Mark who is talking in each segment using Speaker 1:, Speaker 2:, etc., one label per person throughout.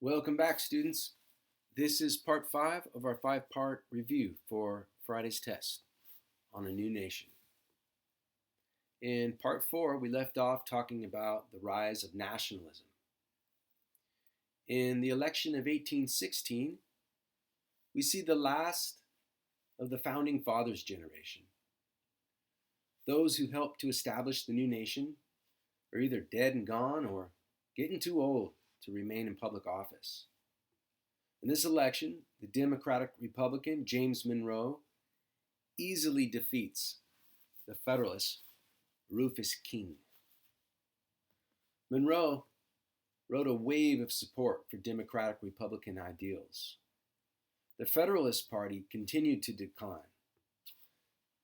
Speaker 1: Welcome back, students. This is part 5 of our 5-part review for Friday's test on a new nation. In part 4, we left off talking about the rise of nationalism. In the election of 1816, we see the last of the Founding Fathers generation. Those who helped to establish the new nation are either dead and gone or getting too old to remain in public office. In this election, the Democratic Republican James Monroe easily defeats the Federalist Rufus King. Monroe wrote a wave of support for Democratic Republican ideals. The Federalist Party continued to decline.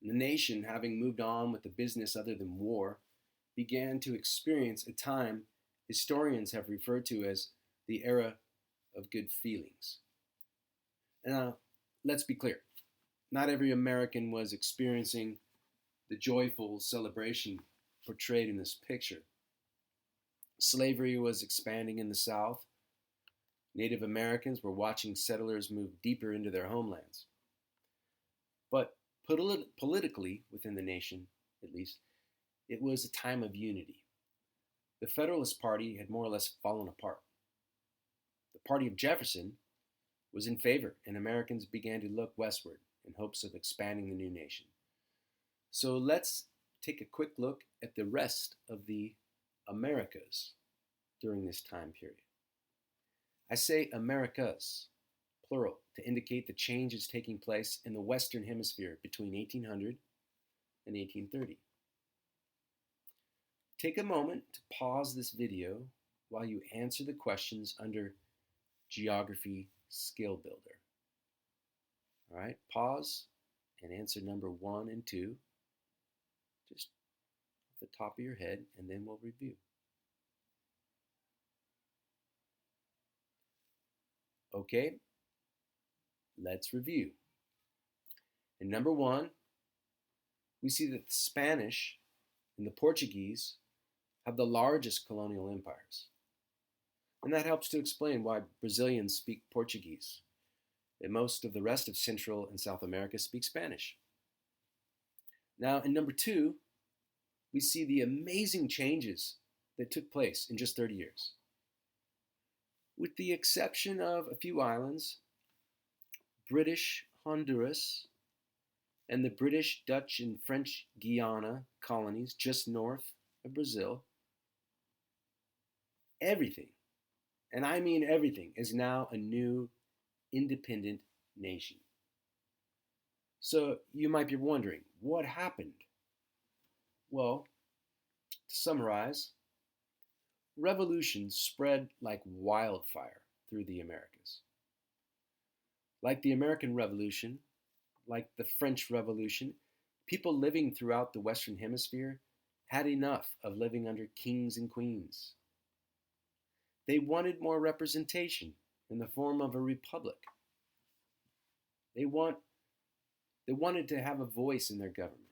Speaker 1: The nation, having moved on with a business other than war, began to experience a time historians have referred to as the era of good feelings. Now, let's be clear. Not every American was experiencing the joyful celebration portrayed in this picture. Slavery was expanding in the South. Native Americans were watching settlers move deeper into their homelands. But politically, within the nation at least, it was a time of unity. The Federalist Party had more or less fallen apart. The party of Jefferson was in favor, and Americans began to look westward in hopes of expanding the new nation. So let's take a quick look at the rest of the Americas during this time period. I say Americas, plural, to indicate the changes taking place in the Western Hemisphere between 1800 and 1830. Take a moment to pause this video while you answer the questions under Geography Skill Builder. All right, pause and answer number 1 and 2, just off the top of your head, and then we'll review. Okay, let's review. In number 1, we see that the Spanish and the Portuguese have the largest colonial empires. And that helps to explain why Brazilians speak Portuguese, and most of the rest of Central and South America speak Spanish. Now, in number 2, we see the amazing changes that took place in just 30 years. With the exception of a few islands, British Honduras, and the British, Dutch, and French Guiana colonies just north of Brazil, everything, and I mean everything, is now a new independent nation. So you might be wondering, what happened? Well, to summarize, revolutions spread like wildfire through the Americas. Like the American Revolution, like the French Revolution, people living throughout the Western Hemisphere had enough of living under kings and queens. They wanted more representation in the form of a republic. They wanted to have a voice in their government.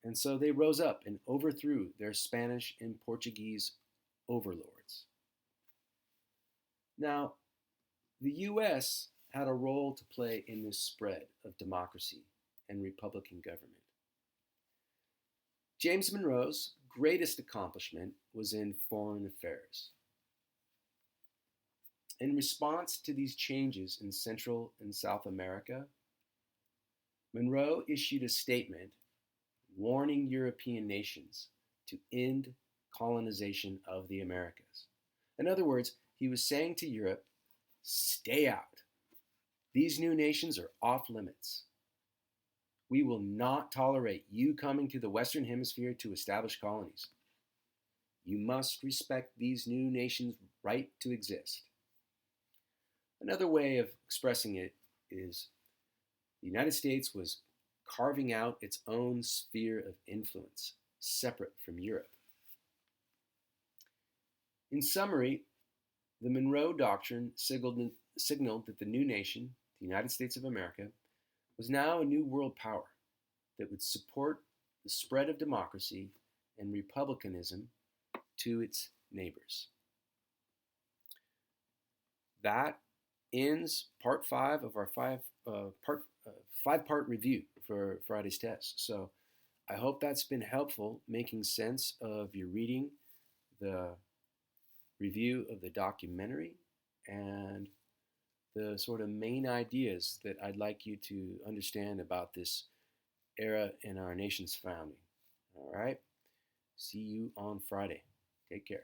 Speaker 1: And so they rose up and overthrew their Spanish and Portuguese overlords. Now, the U.S. had a role to play in this spread of democracy and Republican government. James Monroe's greatest accomplishment was in foreign affairs. In response to these changes in Central and South America, Monroe issued a statement warning European nations to end colonization of the Americas. In other words, he was saying to Europe, stay out. These new nations are off limits. We will not tolerate you coming to the Western Hemisphere to establish colonies. You must respect these new nations' right to exist. Another way of expressing it is the United States was carving out its own sphere of influence, separate from Europe. In summary, the Monroe Doctrine signaled that the new nation, the United States of America, was now a new world power that would support the spread of democracy and republicanism to its neighbors. that ends part 5 of our five-part review for Friday's test. So I hope that's been helpful making sense of your reading, the review of the documentary, and the sort of main ideas that I'd like you to understand about this era in our nation's founding. All right. See you on Friday. Take care.